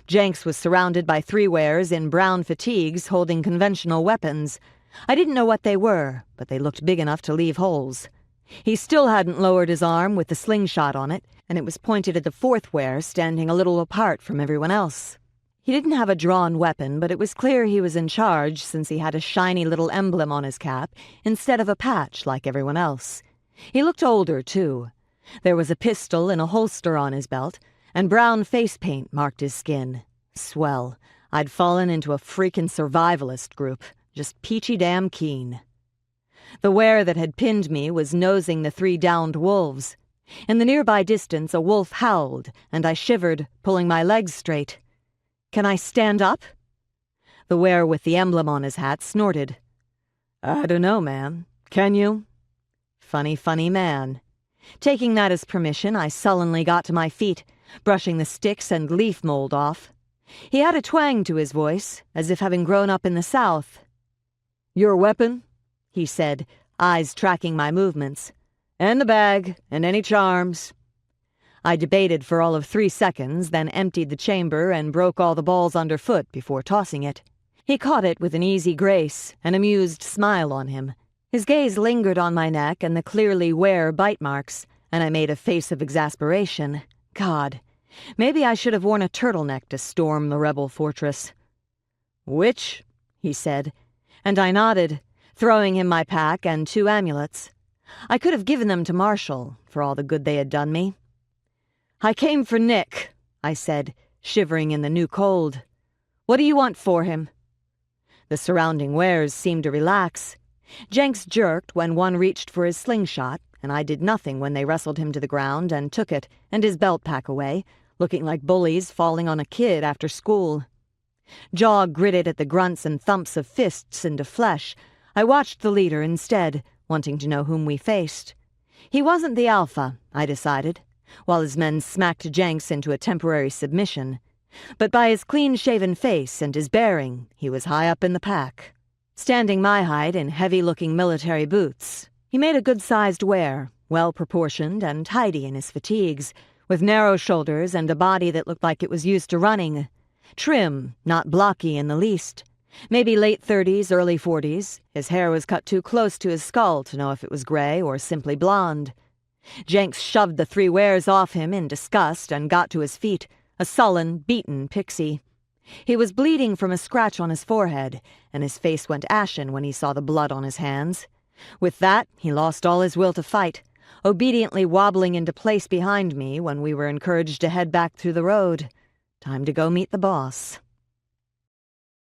Jenks was surrounded by three wares in brown fatigues holding conventional weapons. I didn't know what they were, but they looked big enough to leave holes. He still hadn't lowered his arm with the slingshot on it, and it was pointed at the fourth ware, standing a little apart from everyone else. He didn't have a drawn weapon, but it was clear he was in charge since he had a shiny little emblem on his cap instead of a patch like everyone else. He looked older, too. There was a pistol in a holster on his belt, and brown face paint marked his skin. Swell. I'd fallen into a freaking survivalist group, just peachy damn keen. The ware that had pinned me was nosing the three downed wolves. In the nearby distance, a wolf howled, and I shivered, pulling my legs straight. "Can I stand up?" The ware with the emblem on his hat snorted. "I dunno, man. Can you?" Funny, funny man. Taking that as permission, I sullenly got to my feet, brushing the sticks and leaf mold off. He had a twang to his voice, as if having grown up in the South. "Your weapon?" he said, eyes tracking my movements. "And the bag, and any charms." I debated for all of 3 seconds, then emptied the chamber and broke all the balls underfoot before tossing it. He caught it with an easy grace, an amused smile on him. His gaze lingered on my neck and the clearly wear bite marks, and I made a face of exasperation. God, maybe I should have worn a turtleneck to storm the rebel fortress. "Which?" he said, and I nodded, throwing him my pack and 2 amulets. I could have given them to Marshall, for all the good they had done me. "I came for Nick," I said, shivering in the new cold. "What do you want for him?" The surrounding wares seemed to relax. Jenks jerked when one reached for his slingshot, and I did nothing when they wrestled him to the ground and took it and his belt pack away, looking like bullies falling on a kid after school. Jaw gritted at the grunts and thumps of fists into flesh. I watched the leader instead, wanting to know whom we faced. He wasn't the alpha, I decided, while his men smacked Jenks into a temporary submission. But by his clean-shaven face and his bearing, he was high up in the pack. Standing my height in heavy-looking military boots, he made a good-sized wear, well-proportioned and tidy in his fatigues, with narrow shoulders and a body that looked like it was used to running. Trim, not blocky in the least. Maybe late 30s, early 40s. His hair was cut too close to his skull to know if it was gray or simply blonde. Jenks shoved the 3 wares off him in disgust and got to his feet, a sullen, beaten pixie. He was bleeding from a scratch on his forehead, and his face went ashen when he saw the blood on his hands. With that, he lost all his will to fight, obediently wobbling into place behind me when we were encouraged to head back through the road. Time to go meet the boss.